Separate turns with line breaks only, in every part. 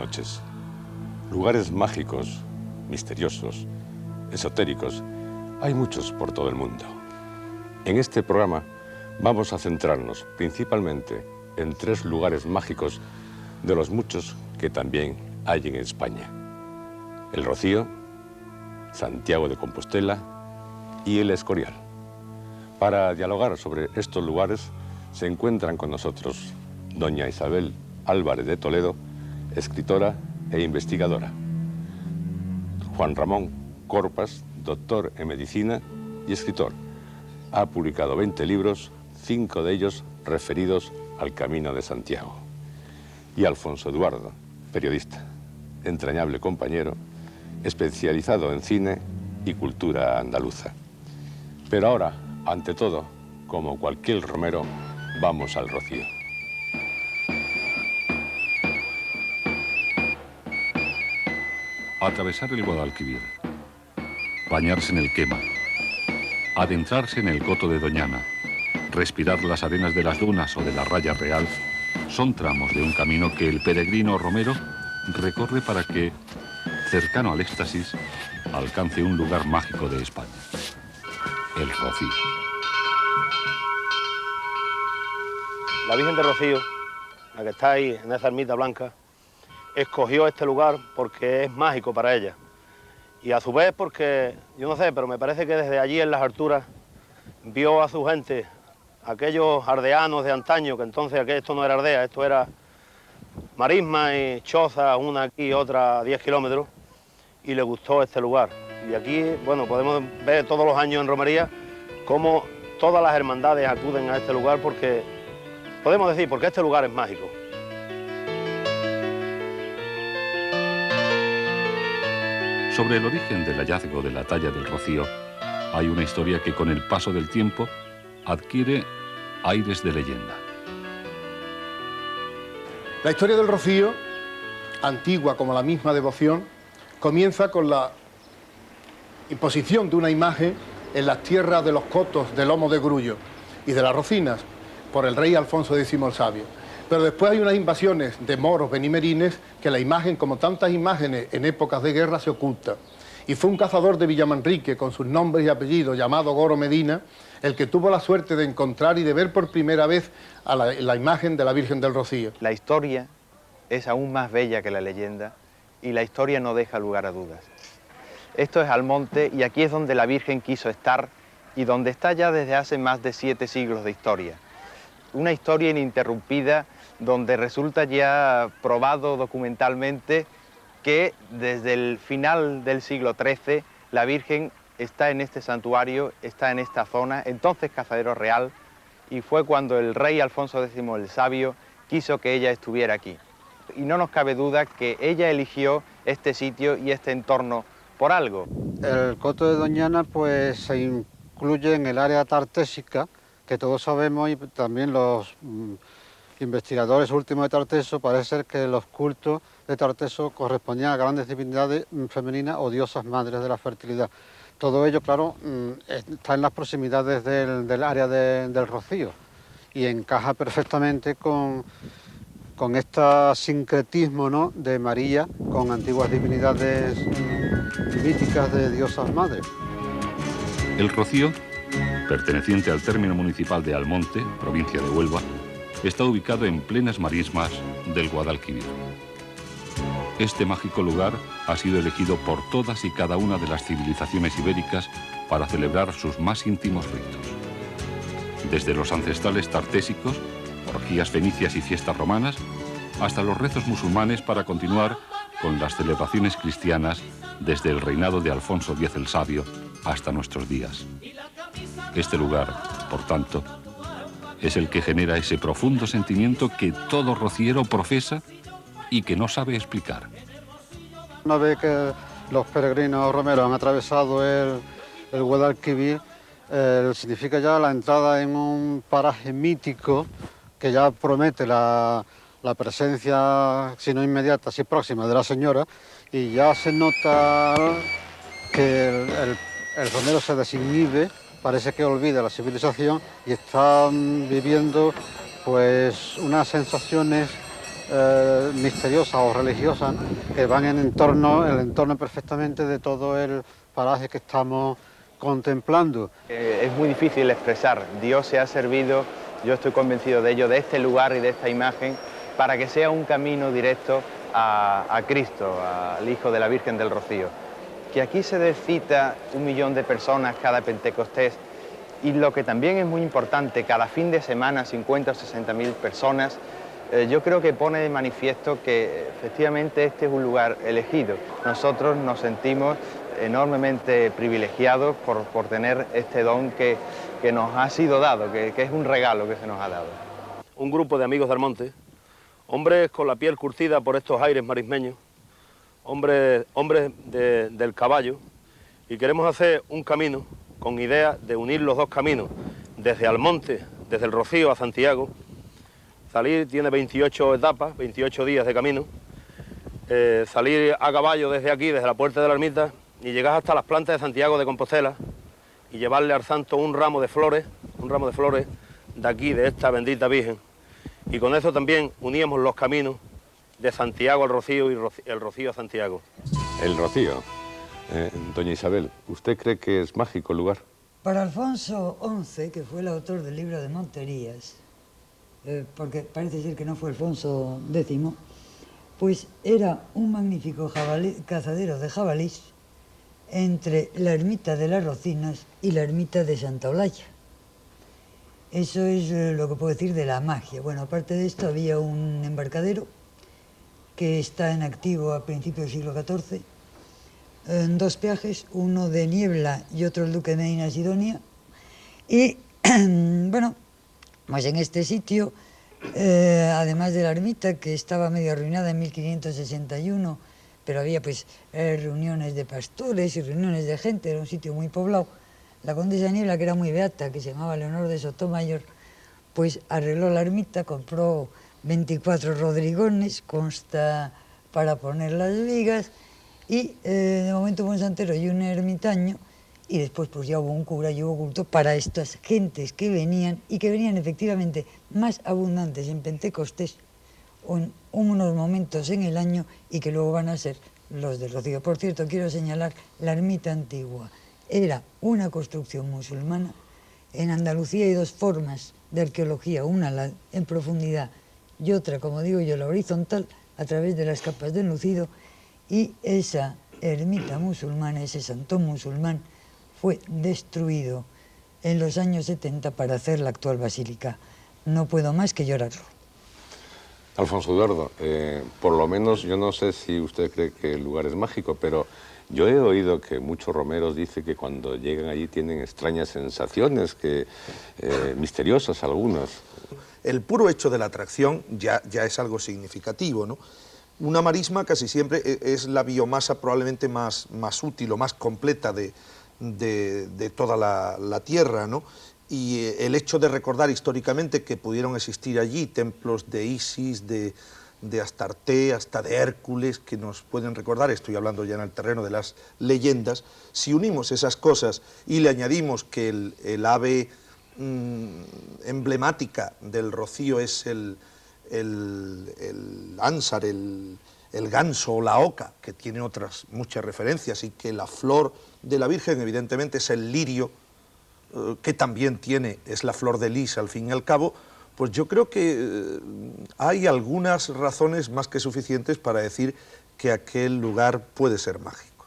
noches. Lugares mágicos, misteriosos, esotéricos, hay muchos por todo el mundo. En este programa vamos a centrarnos principalmente en 3 lugares mágicos de los muchos que también hay en España: El Rocío, Santiago de Compostela y El Escorial. Para dialogar sobre estos lugares se encuentran con nosotros doña Isabel Álvarez de Toledo, escritora e investigadora; Juan Ramón Corpas, doctor en medicina y escritor. Ha publicado 20 libros, 5 de ellos referidos al Camino de Santiago; y Alfonso Eduardo, periodista, entrañable compañero, especializado en cine y cultura andaluza. Pero ahora, ante todo, como cualquier romero, vamos al Rocío.
Atravesar el Guadalquivir, bañarse en el Quema, adentrarse en el Coto de Doñana, respirar las arenas de las dunas o de la Raya Real, son tramos de un camino que el peregrino romero recorre para que, cercano al éxtasis, alcance un lugar mágico de España: el Rocío.
La Virgen de Rocío, la que está ahí en esa ermita blanca, escogió este lugar porque es mágico para ella. Y a su vez porque, yo no sé, pero me parece que desde allí en las alturas vio a su gente, aquellos ardeanos de antaño, que entonces esto no era Ardea, esto era marisma y choza, una aquí y otra a 10 kilómetros, y le gustó este lugar. Y aquí, bueno, podemos ver todos los años en romería cómo todas las hermandades acuden a este lugar porque, podemos decir, porque este lugar es mágico.
Sobre el origen del hallazgo de la talla del Rocío, hay una historia que con el paso del tiempo adquiere aires de leyenda.
La historia del Rocío, antigua como la misma devoción, comienza con la imposición de una imagen en las tierras de los cotos de Lomo de Grullo y de las Rocinas por el rey Alfonso X el Sabio. Pero después hay unas invasiones de moros benimerines que la imagen, como tantas imágenes en épocas de guerra, se oculta. Y fue un cazador de Villamanrique, con sus nombres y apellidos, llamado Goro Medina, el que tuvo la suerte de encontrar y de ver por primera vez a la imagen de la Virgen del Rocío.
La historia es aún más bella que la leyenda y la historia no deja lugar a dudas. Esto es Almonte y aquí es donde la Virgen quiso estar y donde está ya desde hace más de 7 siglos de historia. Una historia ininterrumpida donde resulta ya probado documentalmente que desde el final del siglo XIII la Virgen está en este santuario, está en esta zona, entonces Cazadero Real, y fue cuando el rey Alfonso X el Sabio quiso que ella estuviera aquí. Y no nos cabe duda que ella eligió este sitio y este entorno por algo.
El Coto de Doñana pues se incluye en el área tartésica, que todos sabemos, y también los investigadores últimos de Tarteso, parece ser que los cultos de Tarteso correspondían a grandes divinidades femeninas o diosas madres de la fertilidad. Todo ello, claro, está en las proximidades del área del Rocío y encaja perfectamente con este sincretismo, ¿no?, de María con antiguas divinidades míticas de diosas madres.
El Rocío, perteneciente al término municipal de Almonte, provincia de Huelva, está ubicado en plenas marismas del Guadalquivir. Este mágico lugar ha sido elegido por todas y cada una de las civilizaciones ibéricas para celebrar sus más íntimos ritos. Desde los ancestrales tartésicos, orgías fenicias y fiestas romanas, hasta los rezos musulmanes para continuar con las celebraciones cristianas desde el reinado de Alfonso X el Sabio hasta nuestros días. Este lugar, por tanto, es el que genera ese profundo sentimiento que todo rociero profesa y que no sabe explicar.
Una vez que los peregrinos romeros han atravesado el Guadalquivir, significa ya la entrada en un paraje mítico que ya promete la presencia, si no inmediata, si próxima, de la Señora, y ya se nota que el romero se desinhibe, parece que olvida la civilización y está viviendo pues unas sensaciones misteriosas o religiosas que van en el entorno perfectamente de todo el paraje que estamos contemplando.
Es muy difícil expresar. Dios se ha servido, yo estoy convencido de ello, de este lugar y de esta imagen, para que sea un camino directo a Cristo, al Hijo de la Virgen del Rocío. Que aquí se cita 1 millón de personas cada Pentecostés, y lo que también es muy importante, cada fin de semana 50 o 60.000 personas, yo creo que pone de manifiesto que efectivamente este es un lugar elegido. Nosotros nos sentimos enormemente privilegiados por tener este don que nos ha sido dado, que es un regalo que se nos ha dado.
Un grupo de amigos del monte, hombres con la piel curtida por estos aires marismeños, hombres del caballo, y queremos hacer un camino con idea de unir los dos caminos, desde Almonte, desde el Rocío a Santiago. Salir tiene 28 etapas, 28 días de camino. Salir a caballo desde aquí, desde la puerta de la ermita, y llegar hasta las plantas de Santiago de Compostela y llevarle al santo un ramo de flores de aquí, de esta bendita Virgen. Y con eso también uníamos los caminos de Santiago al Rocío y el Rocío a Santiago.
El Rocío. Doña Isabel, ¿usted cree que es mágico el lugar?
Para Alfonso XI, que fue el autor del libro de Monterías, porque parece ser que no fue Alfonso X, pues era un magnífico cazadero de jabalís entre la ermita de las Rocinas y la ermita de Santa Olalla. Eso es lo que puedo decir de la magia. Bueno, aparte de esto había un embarcadero que está en activo a principios del siglo XIV, en 2 peajes, uno de Niebla y otro el Duque de Medina Sidonia. Y bueno, pues en este sitio, además de la ermita, que estaba medio arruinada en 1561, pero había pues reuniones de pastores y reuniones de gente, era un sitio muy poblado. La condesa de Niebla, que era muy beata, que se llamaba Leonor de Sotomayor, pues arregló la ermita, compró 24 rodrigones, consta para poner las vigas, y de momento hubo un santero y un ermitaño, y después pues ya hubo un cura y hubo culto para estas gentes que venían, y que venían efectivamente más abundantes en Pentecostés, o en unos momentos en el año, y que luego van a ser los del Rocío. Por cierto, quiero señalar la ermita antigua. Era una construcción musulmana. En Andalucía hay 2 formas de arqueología, una en profundidad y otra, como digo yo, la horizontal, a través de las capas de enlucido, y esa ermita musulmana, ese santón musulmán, fue destruido en los años 70 para hacer la actual basílica. No puedo más que llorarlo.
Alfonso Eduardo, por lo menos yo no sé si usted cree que el lugar es mágico, pero yo he oído que muchos romeros dicen que cuando llegan allí tienen extrañas sensaciones, misteriosas algunas.
El puro hecho de la atracción ya es algo significativo, ¿no? Una marisma casi siempre es la biomasa probablemente más útil o más completa de toda la tierra, ¿no? Y el hecho de recordar históricamente que pudieron existir allí templos de Isis, de Astarte, hasta de Hércules, que nos pueden recordar, estoy hablando ya en el terreno de las leyendas, si unimos esas cosas y le añadimos que el ave emblemática del Rocío es el ánsar, el ganso o la oca, que tiene otras muchas referencias, y que la flor de la Virgen evidentemente es el lirio, que también es la flor de lis al fin y al cabo, pues yo creo que hay algunas razones más que suficientes para decir que aquel lugar puede ser mágico.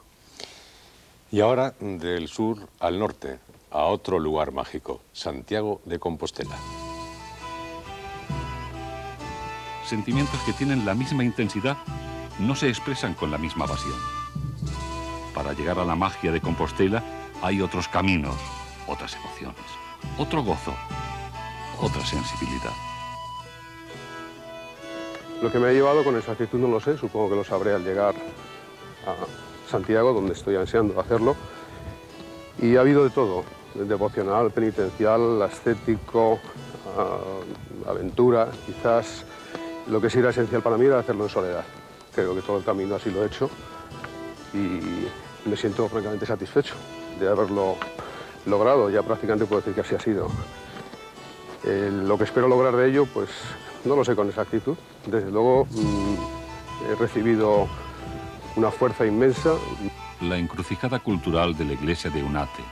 Y ahora del sur al norte, a otro lugar mágico, Santiago de Compostela.
Sentimientos que tienen la misma intensidad no se expresan con la misma pasión. Para llegar a la magia de Compostela hay otros caminos, otras emociones, otro gozo, otra sensibilidad.
Lo que me ha llevado con exactitud no lo sé, supongo que lo sabré al llegar a Santiago, donde estoy ansiando hacerlo. Y ha habido de todo, devocional, penitencial, ascético, aventura. Quizás lo que sí era esencial para mí era hacerlo en soledad. Creo que todo el camino así lo he hecho y me siento francamente satisfecho de haberlo logrado. Ya prácticamente puedo decir que así ha sido. Lo que espero lograr de ello, pues no lo sé con exactitud. Desde luego he recibido una fuerza inmensa.
La encrucijada cultural de la iglesia de Unate.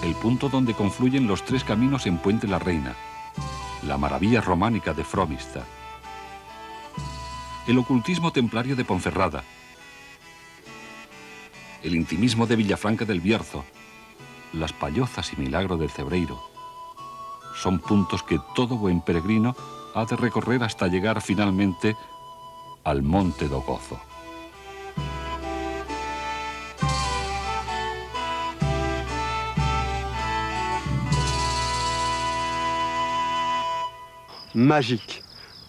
El punto donde confluyen los tres caminos en Puente la Reina. La maravilla románica de Fromista. El ocultismo templario de Ponferrada. El intimismo de Villafranca del Bierzo. Las pallozas y milagro del Cebreiro. Son puntos que todo buen peregrino ha de recorrer hasta llegar finalmente al Monte do Gozo.
Magique.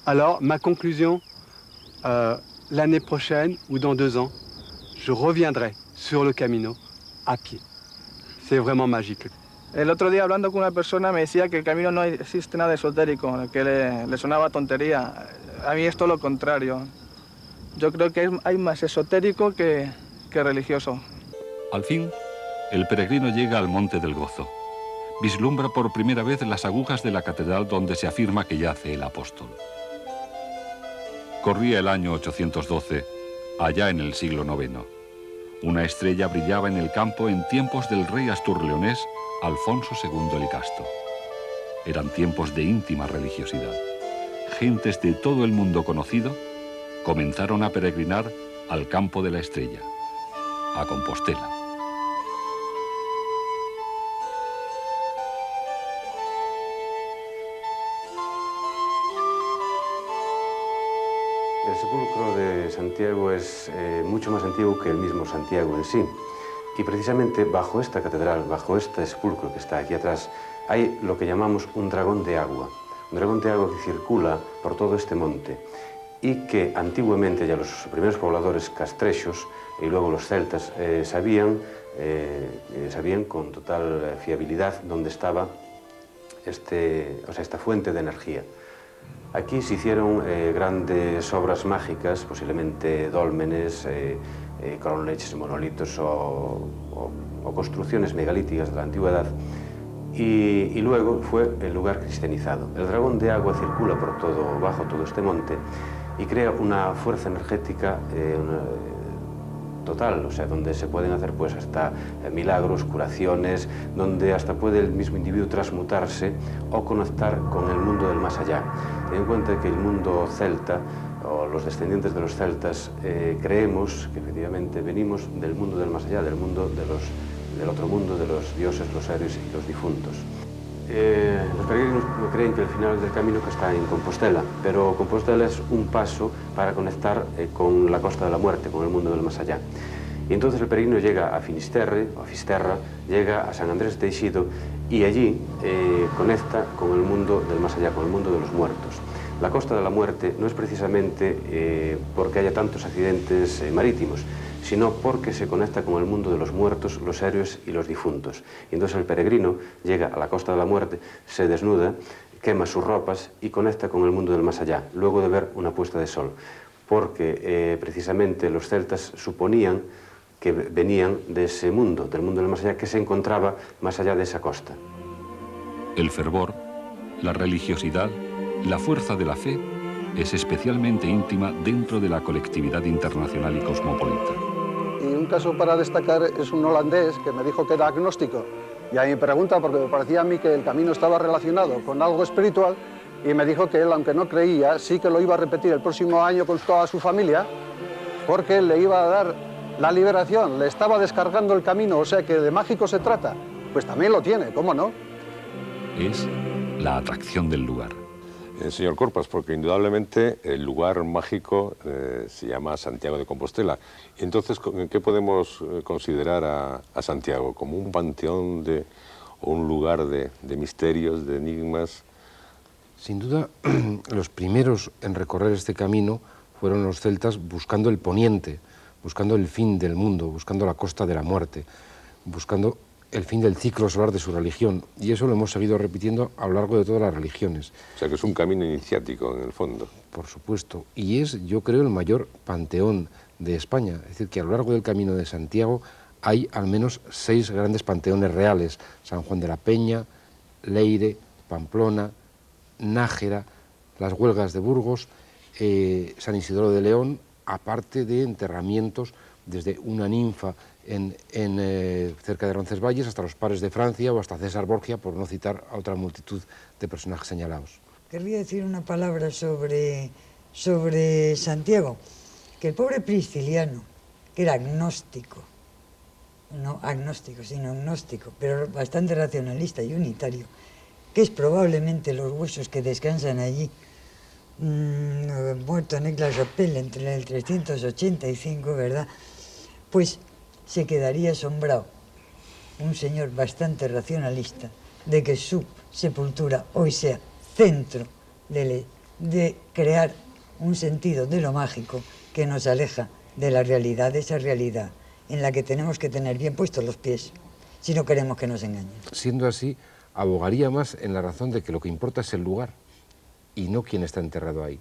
Alors, ma conclusion, l'année prochaine ou dans 2 ans, je reviendrai sur le camino à pied. C'est vraiment magique.
El otro día, hablando con una persona, me decía que el camino no existe nada esotérico, que le sonaba tontería. A mí es todo lo contrario. Yo creo que hay más esotérico que religioso.
Al fin, el peregrino llega al Monte del Gozo. Vislumbra por primera vez las agujas de la catedral donde se afirma que yace el apóstol. Corría el año 812, allá en el siglo IX. Una estrella brillaba en el campo en tiempos del rey asturleonés Alfonso II el Casto. Eran tiempos de íntima religiosidad. Gentes de todo el mundo conocido comenzaron a peregrinar al campo de la estrella, a Compostela.
El sepulcro de Santiago es mucho más antiguo que el mismo Santiago en sí. Y precisamente bajo esta catedral, bajo este sepulcro que está aquí atrás, hay lo que llamamos un dragón de agua. Un dragón de agua que circula por todo este monte y que antiguamente ya los primeros pobladores castrechos y luego los celtas sabían con total fiabilidad dónde estaba esta fuente de energía. Aquí se hicieron grandes obras mágicas, posiblemente dólmenes, cronleches, monolitos o construcciones megalíticas de la antigüedad, y luego fue el lugar cristianizado. El dragón de agua circula bajo todo este monte y crea una fuerza energética total, o sea, donde se pueden hacer pues hasta milagros, curaciones, donde hasta puede el mismo individuo transmutarse o conectar con el mundo del más allá. Ten en cuenta que el mundo celta, o los descendientes de los celtas, creemos que efectivamente venimos del mundo del más allá, del mundo del otro mundo, de los dioses, los héroes y los difuntos. Los peregrinos creen que el final del camino que está en Compostela, pero Compostela es un paso para conectar con la Costa de la Muerte, con el mundo del más allá. Y entonces el peregrino llega a Finisterre, o a Fisterra, llega a San Andrés de Eixido y allí conecta con el mundo del más allá, con el mundo de los muertos. La Costa de la Muerte no es precisamente porque haya tantos accidentes marítimos, sino porque se conecta con el mundo de los muertos, los héroes y los difuntos. Y entonces el peregrino llega a la Costa de la Muerte, se desnuda, quema sus ropas y conecta con el mundo del más allá, luego de ver una puesta de sol, porque precisamente los celtas suponían que venían de ese mundo, del mundo del más allá, que se encontraba más allá de esa costa.
El fervor, la religiosidad, la fuerza de la fe es especialmente íntima dentro de la colectividad internacional y cosmopolita.
Y un caso para destacar es un holandés que me dijo que era agnóstico. Y a mí me pregunta, porque me parecía a mí que el camino estaba relacionado con algo espiritual, y me dijo que él, aunque no creía, sí que lo iba a repetir el próximo año con toda su familia, porque le iba a dar la liberación, le estaba descargando el camino, o sea que de mágico se trata. Pues también lo tiene, ¿cómo no?
Es la atracción del lugar.
Señor Corpas, porque indudablemente el lugar mágico se llama Santiago de Compostela. Entonces, ¿qué podemos considerar a Santiago? ¿Como un panteón o un lugar de misterios, de enigmas?
Sin duda, los primeros en recorrer este camino fueron los celtas buscando el poniente, buscando el fin del mundo, buscando la Costa de la Muerte, buscando el fin del ciclo solar de su religión, y eso lo hemos seguido repitiendo a lo largo de todas las religiones.
O sea que es un camino iniciático en el fondo.
Por supuesto, y es, yo creo, el mayor panteón de España. Es decir, que a lo largo del Camino de Santiago hay al menos 6 grandes panteones reales: San Juan de la Peña, Leire, Pamplona, Nájera, las huelgas de Burgos, San Isidoro de León, aparte de enterramientos desde una ninfa cerca de Roncesvalles hasta los Pares de Francia o hasta César Borgia, por no citar a otra multitud de personajes señalados.
Querría decir una palabra sobre Santiago, que el pobre Prisciliano, que era agnóstico, no agnóstico, sino agnóstico, pero bastante racionalista y unitario, que es probablemente los huesos que descansan allí, muerto en Aix-la-Chapelle entre el 385, ¿verdad? Pues se quedaría asombrado, un señor bastante racionalista, de que su sepultura hoy sea centro de crear un sentido de lo mágico que nos aleja de la realidad, de esa realidad en la que tenemos que tener bien puestos los pies si no queremos que nos engañen.
Siendo así, abogaría más en la razón de que lo que importa es el lugar y no quién está enterrado ahí.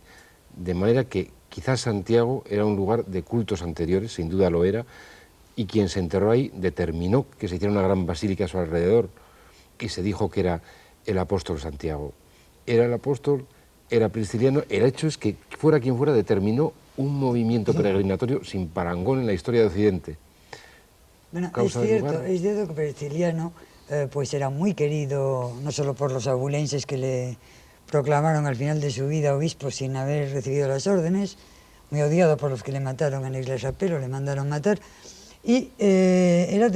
De manera que quizás Santiago era un lugar de cultos anteriores, sin duda lo era, y quien se enterró ahí determinó que se hiciera una gran basílica a su alrededor y se dijo que era el apóstol Santiago. Era el apóstol, era prisciliano, el hecho es que fuera quien fuera determinó un movimiento peregrinatorio sin parangón en la historia de Occidente.
Bueno, es cierto que Prisciliano pues era muy querido no solo por los abulenses que le proclamaron al final de su vida obispo sin haber recibido las órdenes, muy odiado por los que le mataron en Aix-la-Chapelle, le mandaron matar, y era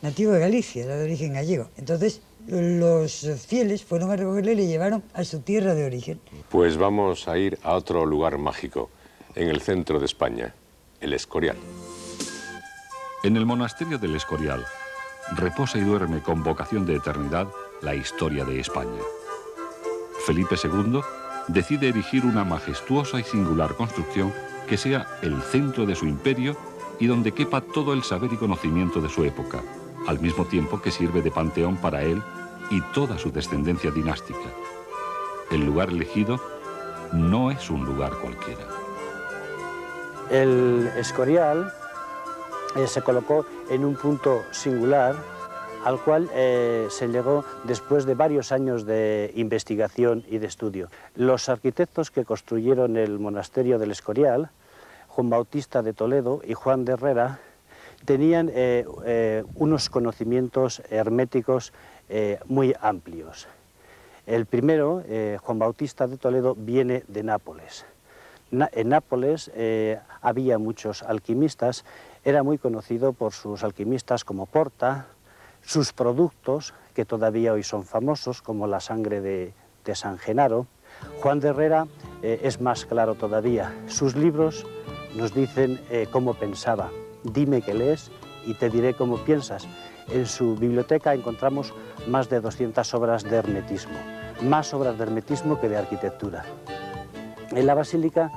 nativo de Galicia, era de origen gallego. Entonces los fieles fueron a recogerle y le llevaron a su tierra de origen.
Pues vamos a ir a otro lugar mágico, en el centro de España, el Escorial.
En el monasterio del Escorial reposa y duerme con vocación de eternidad la historia de España. Felipe II decide erigir una majestuosa y singular construcción que sea el centro de su imperio y donde quepa todo el saber y conocimiento de su época, al mismo tiempo que sirve de panteón para él y toda su descendencia dinástica. El lugar elegido no es un lugar cualquiera.
El Escorial se colocó en un punto singular al cual se llegó después de varios años de investigación y de estudio. Los arquitectos que construyeron el monasterio del Escorial, Juan Bautista de Toledo y Juan de Herrera, tenían unos conocimientos herméticos muy amplios. El primero, Juan Bautista de Toledo, viene de Nápoles. En Nápoles había muchos alquimistas, era muy conocido por sus alquimistas como Porta, sus productos, que todavía hoy son famosos, como la sangre de San Genaro. Juan de Herrera es más claro todavía. Sus libros nos dicen cómo pensaba. Dime qué lees y te diré cómo piensas. En su biblioteca encontramos más de 200 obras de hermetismo, más obras de hermetismo que de arquitectura. En la basílica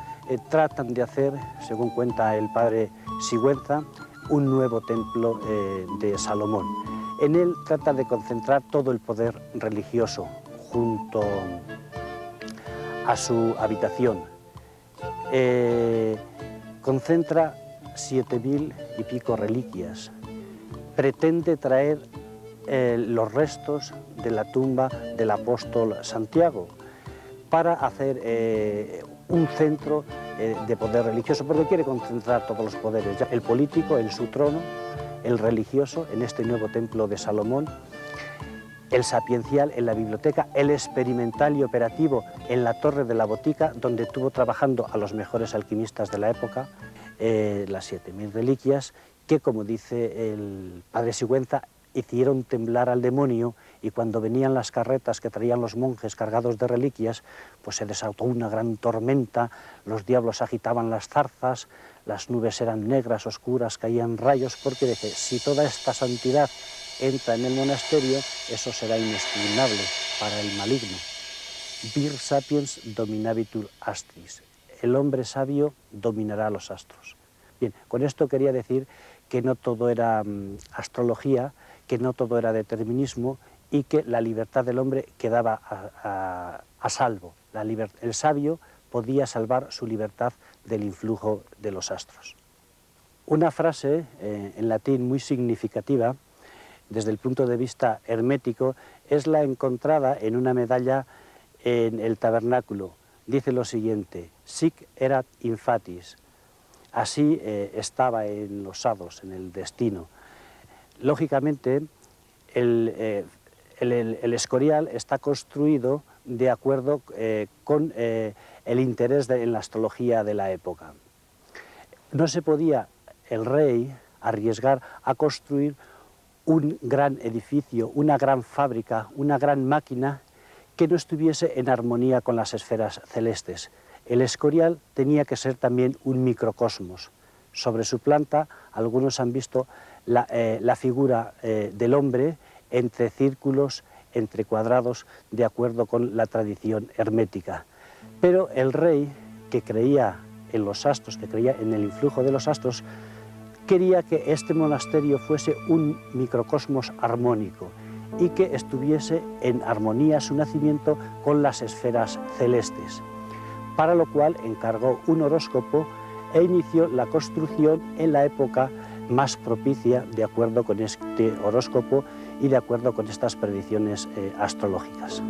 tratan de hacer, según cuenta el padre Sigüenza, un nuevo templo de Salomón. En él trata de concentrar todo el poder religioso junto a su habitación. Concentra 7.000 y pico reliquias. Pretende traer los restos de la tumba del apóstol Santiago para hacer un centro de poder religioso, porque quiere concentrar todos los poderes, el político en su trono, el religioso en este nuevo templo de Salomón, el sapiencial en la biblioteca, el experimental y operativo en la torre de la botica, donde estuvo trabajando a los mejores alquimistas de la época, las 7.000 reliquias, que, como dice el padre Sigüenza, hicieron temblar al demonio, y cuando venían las carretas que traían los monjes cargados de reliquias, pues se desató una gran tormenta, los diablos agitaban las zarzas, las nubes eran negras, oscuras, caían rayos, porque dice, si toda esta santidad entra en el monasterio, eso será inexpugnable para el maligno. Vir sapiens dominabitur astris. El hombre sabio dominará los astros. Bien, con esto quería decir que no todo era astrología, que no todo era determinismo y que la libertad del hombre quedaba a salvo. El sabio podía salvar su libertad del influjo de los astros. Una frase en latín muy significativa desde el punto de vista hermético es la encontrada en una medalla en el tabernáculo dice lo siguiente: sic erat infatis, así estaba en los hados, en el destino. Lógicamente, el Escorial está construido de acuerdo con el interés en la astrología de la época. No se podía el rey arriesgar a construir un gran edificio, una gran fábrica, una gran máquina que no estuviese en armonía con las esferas celestes. El Escorial tenía que ser también un microcosmos. Sobre su planta, algunos han visto la figura del hombre entre círculos, entre cuadrados, de acuerdo con la tradición hermética. Pero el rey, que creía en los astros, que creía en el influjo de los astros, quería que este monasterio fuese un microcosmos armónico y que estuviese en armonía su nacimiento con las esferas celestes, para lo cual encargó un horóscopo e inició la construcción en la época más propicia, de acuerdo con este horóscopo y de acuerdo con estas predicciones astrológicas.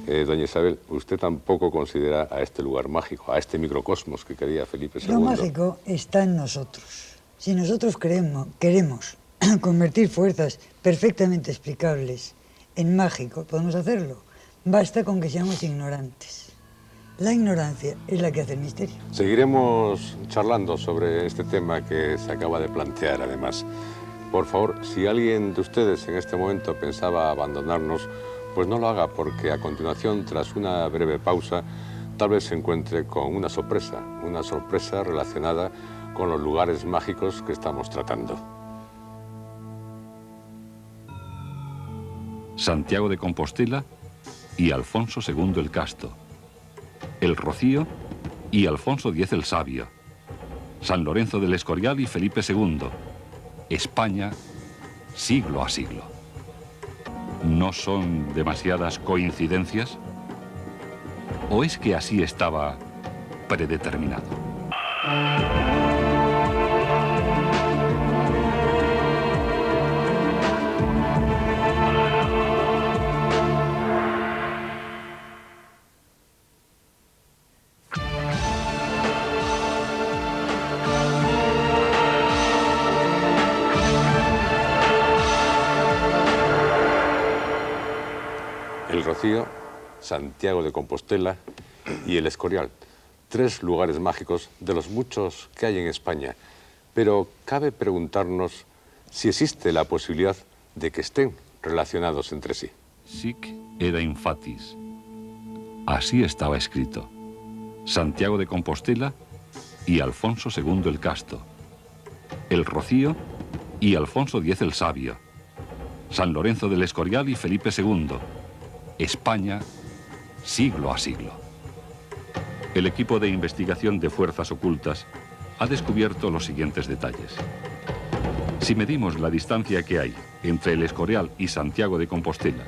Doña Isabel, ¿usted tampoco considera a este lugar mágico, a este microcosmos que quería Felipe II?
Lo mágico está en nosotros. Si nosotros queremos convertir fuerzas perfectamente explicables en mágico, podemos hacerlo. Basta con que seamos ignorantes. La ignorancia es la que hace el misterio.
Seguiremos charlando sobre este tema que se acaba de plantear, además. Por favor, si alguien de ustedes en este momento pensaba abandonarnos, pues no lo haga, porque a continuación, tras una breve pausa, tal vez se encuentre con una sorpresa relacionada con los lugares mágicos que estamos tratando.
Santiago de Compostela y Alfonso II el Casto, el Rocío y Alfonso X el Sabio, San Lorenzo del Escorial y Felipe II, España siglo a siglo. ¿No son demasiadas coincidencias? ¿O es que así estaba predeterminado?
El Rocío, Santiago de Compostela y el Escorial. 3 lugares mágicos de los muchos que hay en España. Pero cabe preguntarnos si existe la posibilidad de que estén relacionados entre sí.
Sic era infatis. Así estaba escrito. Santiago de Compostela y Alfonso II el Casto. El Rocío y Alfonso X el Sabio. San Lorenzo del Escorial y Felipe II. España, siglo a siglo. El equipo de investigación de fuerzas ocultas ha descubierto los siguientes detalles. Si medimos la distancia que hay entre el Escorial y Santiago de Compostela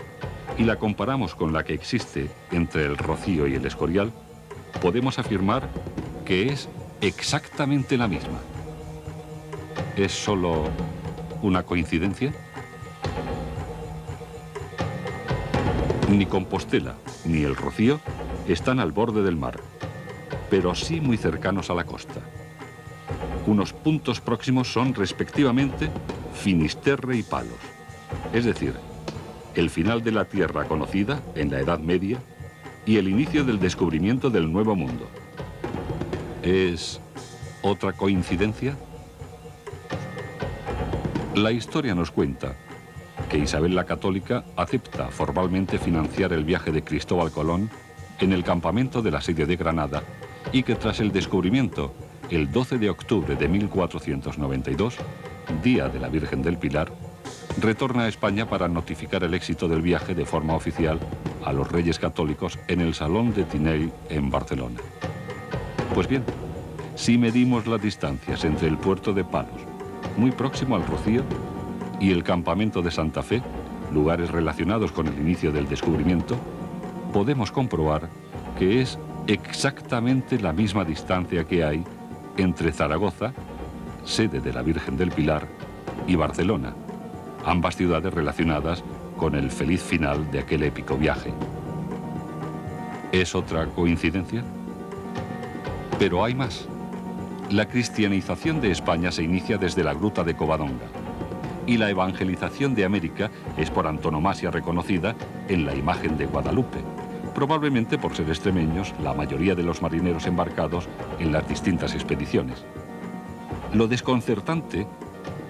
y la comparamos con la que existe entre el Rocío y el Escorial, podemos afirmar que es exactamente la misma. ¿Es solo una coincidencia? Ni Compostela ni el Rocío están al borde del mar, pero sí muy cercanos a la costa. Unos puntos próximos son respectivamente Finisterre y Palos, es decir, el final de la tierra conocida en la Edad Media y el inicio del descubrimiento del Nuevo Mundo. ¿Es otra coincidencia? La historia nos cuenta que Isabel la Católica acepta formalmente financiar el viaje de Cristóbal Colón en el campamento del asedio de Granada y que tras el descubrimiento, el 12 de octubre de 1492, Día de la Virgen del Pilar, retorna a España para notificar el éxito del viaje de forma oficial a los Reyes Católicos en el Salón de Tinell en Barcelona. Pues bien, si medimos las distancias entre el puerto de Palos, muy próximo al Rocío, y el campamento de Santa Fe, lugares relacionados con el inicio del descubrimiento, podemos comprobar que es exactamente la misma distancia que hay entre Zaragoza, sede de la Virgen del Pilar, y Barcelona, ambas ciudades relacionadas con el feliz final de aquel épico viaje. ¿Es otra coincidencia? Pero hay más. La cristianización de España se inicia desde la gruta de Covadonga y la evangelización de América es por antonomasia reconocida en la imagen de Guadalupe, probablemente por ser extremeños la mayoría de los marineros embarcados en las distintas expediciones. Lo desconcertante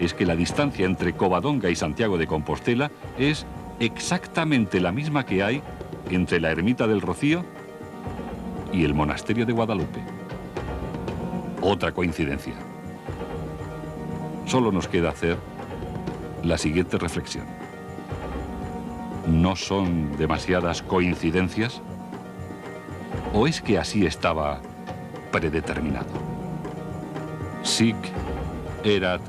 es que la distancia entre Covadonga y Santiago de Compostela es exactamente la misma que hay entre la ermita del Rocío y el monasterio de Guadalupe. Otra coincidencia. Solo nos queda hacer la siguiente reflexión. ¿No son demasiadas coincidencias? ¿O es que así estaba predeterminado? Sic erat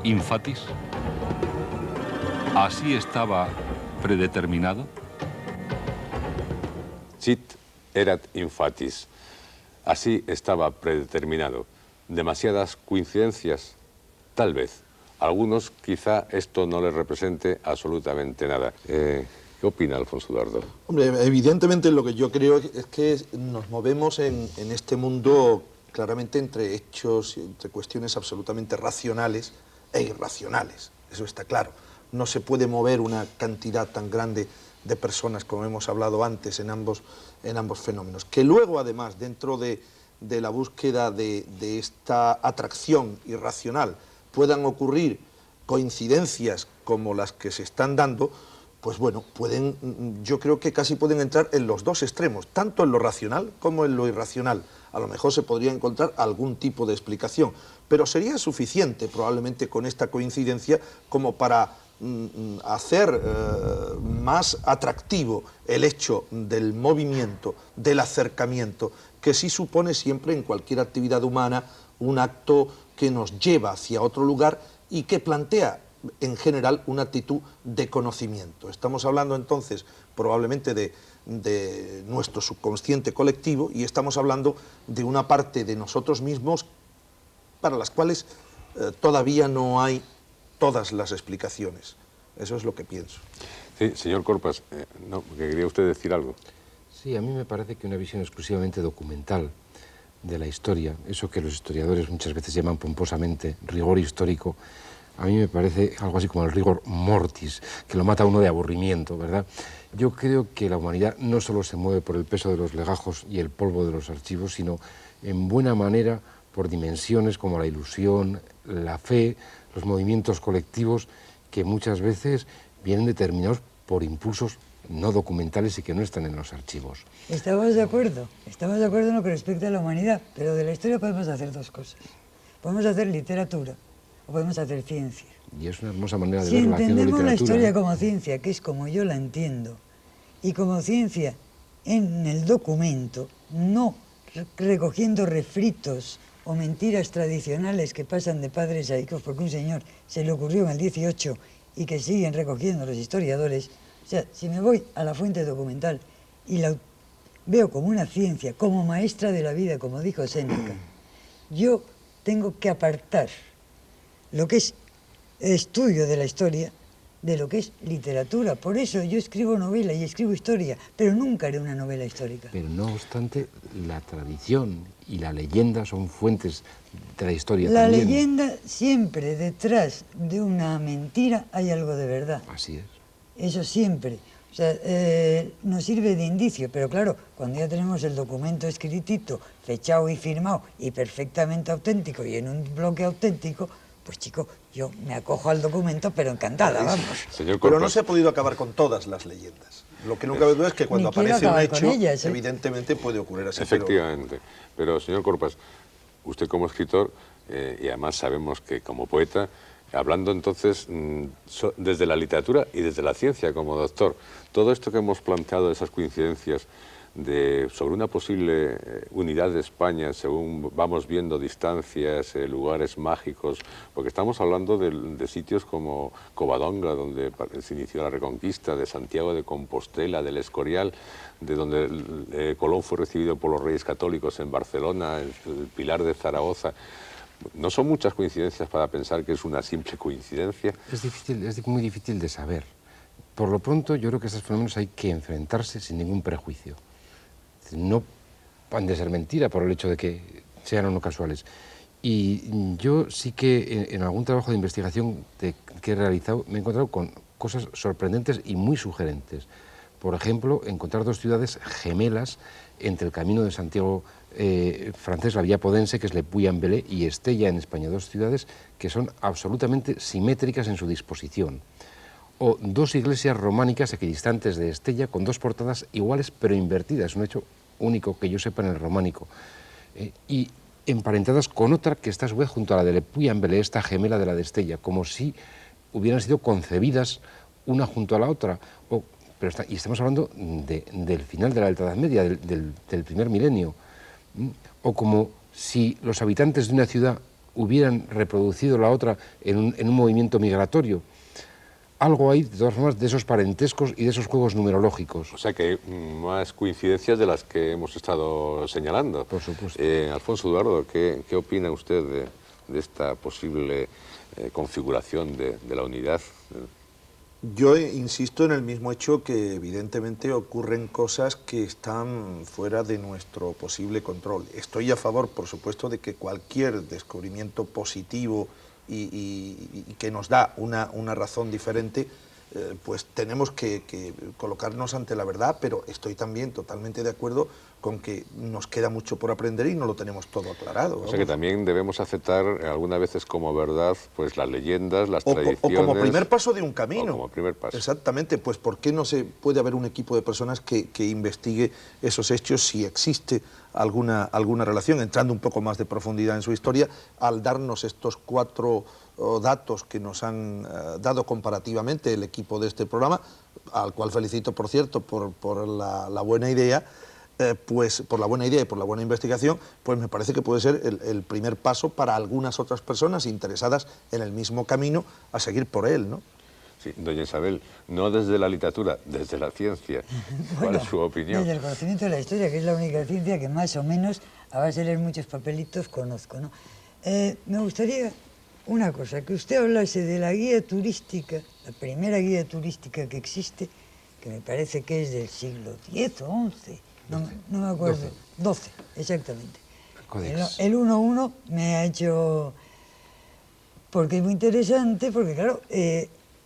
infatis. ¿Así estaba predeterminado?
Sic erat infatis. Así estaba predeterminado. ¿Demasiadas coincidencias? Tal vez. A algunos quizá esto no les represente absolutamente nada. ¿Qué opina Alfonso Eduardo?
Hombre, evidentemente lo que yo creo es que nos movemos en este mundo claramente entre hechos, entre cuestiones absolutamente racionales e irracionales. Eso está claro. No se puede mover una cantidad tan grande de personas como hemos hablado antes en ambos fenómenos. Que luego, además, dentro de la búsqueda de esta atracción irracional, puedan ocurrir coincidencias como las que se están dando, pues bueno, yo creo que casi pueden entrar en los dos extremos, tanto en lo racional como en lo irracional. A lo mejor se podría encontrar algún tipo de explicación, pero sería suficiente probablemente con esta coincidencia como para hacer más atractivo el hecho del movimiento, del acercamiento, que sí supone siempre en cualquier actividad humana un acto que nos lleva hacia otro lugar y que plantea en general una actitud de conocimiento. Estamos hablando entonces probablemente de nuestro subconsciente colectivo y estamos hablando de una parte de nosotros mismos para las cuales todavía no hay todas las explicaciones. Eso es lo que pienso.
Sí, señor Corpas, no, ¿quería usted decir algo?
Sí, a mí me parece que una visión exclusivamente documental de la historia, eso que los historiadores muchas veces llaman pomposamente rigor histórico, a mí me parece algo así como el rigor mortis, que lo mata a uno de aburrimiento, ¿verdad? Yo creo que la humanidad no solo se mueve por el peso de los legajos y el polvo de los archivos, sino en buena manera por dimensiones como la ilusión, la fe, los movimientos colectivos que muchas veces vienen determinados por impulsos no documentales y que no están en los archivos.
Estamos de acuerdo en lo que respecta a la humanidad, pero de la historia podemos hacer dos cosas. Podemos hacer literatura o podemos hacer ciencia.
Y es una hermosa manera de
si
ver la acción de
entendemos
literatura.
la historia como ciencia, que es como yo la entiendo, y como ciencia en el documento, no recogiendo refritos o mentiras tradicionales que pasan de padres a hijos porque un señor se le ocurrió en el 18 y que siguen recogiendo los historiadores. O sea, si me voy a la fuente documental y la veo como una ciencia, como maestra de la vida, como dijo Séneca, yo tengo que apartar lo que es estudio de la historia de lo que es literatura. Por eso yo escribo novela y escribo historia, pero nunca haré una novela histórica.
Pero no obstante, la tradición y la leyenda son fuentes de la historia
la
también.
Leyenda siempre, detrás de una mentira hay algo de verdad.
Así es.
Eso siempre. O sea, nos sirve de indicio, pero claro, cuando ya tenemos el documento escritito, fechado y firmado y perfectamente auténtico y en un bloque auténtico, pues chico, yo me acojo al documento, pero encantada, vamos.
Pero no se ha podido acabar con todas las leyendas. Lo que nunca cabe duda es que cuando aparece un hecho, ellas, evidentemente puede ocurrir así.
Efectivamente. Pero, señor Corpas, usted como escritor, y además sabemos que como poeta, hablando entonces desde la literatura y desde la ciencia como doctor, todo esto que hemos planteado, esas coincidencias sobre una posible unidad de España según vamos viendo distancias, lugares mágicos, porque estamos hablando de sitios como Covadonga, donde se inició la Reconquista, de Santiago de Compostela, del Escorial, de donde Colón fue recibido por los Reyes Católicos en Barcelona, el Pilar de Zaragoza. ¿No son muchas coincidencias para pensar que es una simple coincidencia?
Es muy difícil de saber. Por lo pronto, yo creo que a estos fenómenos hay que enfrentarse sin ningún prejuicio. Es no han de ser mentira por el hecho de que sean o no casuales. Y yo sí que en algún trabajo de investigación que he realizado me he encontrado con cosas sorprendentes y muy sugerentes. Por ejemplo, encontrar dos ciudades gemelas entre el Camino de Santiago francés, la Vía Podense, que es Le Puy-en-Velay, y Estella en España, dos ciudades que son absolutamente simétricas en su disposición. O dos iglesias románicas equidistantes de Estella con dos portadas iguales pero invertidas, un hecho único que yo sepa en el románico, y emparentadas con otra que está a su vez junto a la de Le Puy-en-Velay, esta gemela de la de Estella, como si hubieran sido concebidas una junto a la otra. Y estamos hablando del final de la Alta Edad Media, del primer milenio. O como si los habitantes de una ciudad hubieran reproducido la otra en un movimiento migratorio. Algo hay, de todas formas, de esos parentescos y de esos juegos numerológicos.
O sea que más coincidencias de las que hemos estado señalando.
Por supuesto.
Alfonso Eduardo, ¿qué opina usted de esta posible configuración de la unidad?
Yo insisto en el mismo hecho que evidentemente ocurren cosas que están fuera de nuestro posible control. Estoy a favor, por supuesto, de que cualquier descubrimiento positivo y que nos da una razón diferente, pues tenemos que colocarnos ante la verdad, pero estoy también totalmente de acuerdo con que nos queda mucho por aprender y no lo tenemos todo aclarado.
O sea que también debemos aceptar algunas veces como verdad pues las leyendas, las tradiciones...
O como primer paso de un camino.
O como primer paso.
Exactamente, pues ¿por qué no se puede haber un equipo de personas que investigue esos hechos si existe alguna relación, entrando un poco más de profundidad en su historia, al darnos estos 4 datos que nos han dado comparativamente el equipo de este programa, al cual felicito, por cierto, por la buena idea, pues por la buena idea y por la buena investigación, pues me parece que puede ser el primer paso para algunas otras personas interesadas en el mismo camino a seguir por él, ¿no?
Sí, doña Isabel, no desde la literatura, desde la ciencia. ¿Cuál es su opinión?
Desde el conocimiento de la historia, que es la única ciencia que más o menos, a base de leer muchos papelitos, conozco, ¿no? Me gustaría una cosa, que usted hablase de la guía turística, la primera guía turística que existe, que me parece que es del siglo X o XI, no me acuerdo, 12, exactamente. El 1.1 me ha hecho... porque es muy interesante, porque claro,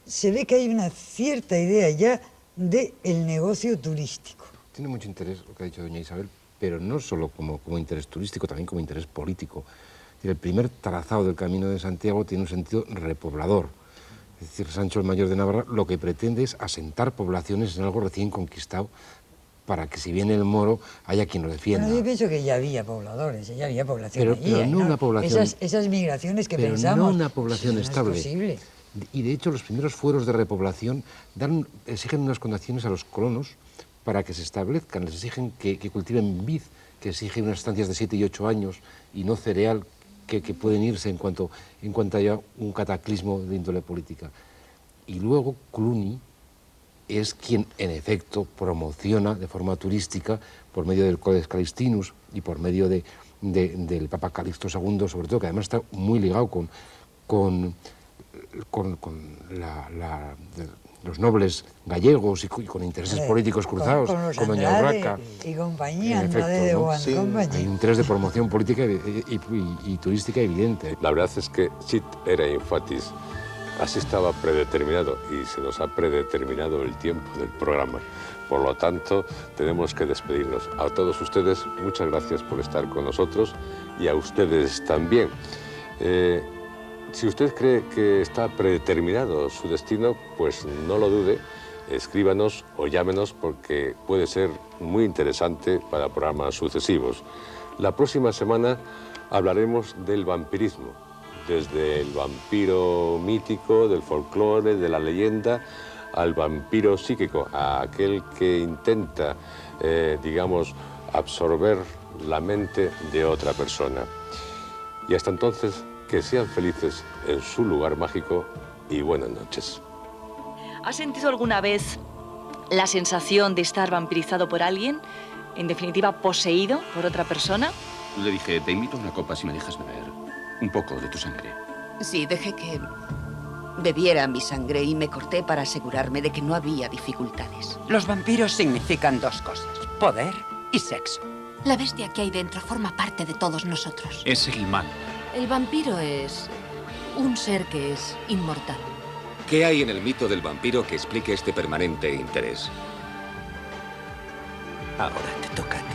se ve que hay una cierta idea ya del negocio turístico.
Tiene mucho interés lo que ha dicho doña Isabel, pero no solo como interés turístico, también como interés político. El primer trazado del Camino de Santiago tiene un sentido repoblador. Es decir, Sancho el Mayor de Navarra lo que pretende es asentar poblaciones en algo recién conquistado para que si viene el moro haya quien lo defienda.
Bueno, yo pienso que ya había pobladores, ya había población
pero
allí,
no una población...
Esas migraciones que
pero
pensamos...
no una población estable.
No es posible.
Y de hecho los primeros fueros de repoblación exigen unas condiciones a los colonos para que se establezcan. Les exigen que cultiven vid, que exigen unas estancias de 7 y 8 años y no cereal, que pueden irse en cuanto haya un cataclismo de índole política. Y luego Cluny es quien, en efecto, promociona de forma turística, por medio del Codex Calistinus y por medio del Papa Calixto II, sobre todo, que además está muy ligado con los nobles gallegos y con intereses políticos cruzados,
con
doña Urraca
y compañía,
en efecto,
de
¿no?
sí.
Hay interés de promoción política y turística evidente.
La verdad es que sit era infatis, así estaba predeterminado y se nos ha predeterminado el tiempo del programa. Por lo tanto, tenemos que despedirnos. A todos ustedes, muchas gracias por estar con nosotros y a ustedes también. Si usted cree que está predeterminado su destino, pues no lo dude, escríbanos o llámenos porque puede ser muy interesante para programas sucesivos. La próxima semana hablaremos del vampirismo, desde el vampiro mítico, del folclore, de la leyenda, al vampiro psíquico, a aquel que intenta, digamos, absorber la mente de otra persona. Y hasta entonces, que sean felices en su lugar mágico y buenas noches.
¿Has sentido alguna vez la sensación de estar vampirizado por alguien? En definitiva, poseído por otra persona.
Le dije, te invito a una copa si me dejas beber un poco de tu sangre.
Sí, dejé que bebiera mi sangre y me corté para asegurarme de que no había dificultades.
Los vampiros significan dos cosas, poder y sexo.
La bestia que hay dentro forma parte de todos nosotros.
Es el mal.
El vampiro es un ser que es inmortal.
¿Qué hay en el mito del vampiro que explique este permanente interés?
Ahora te toca a ti.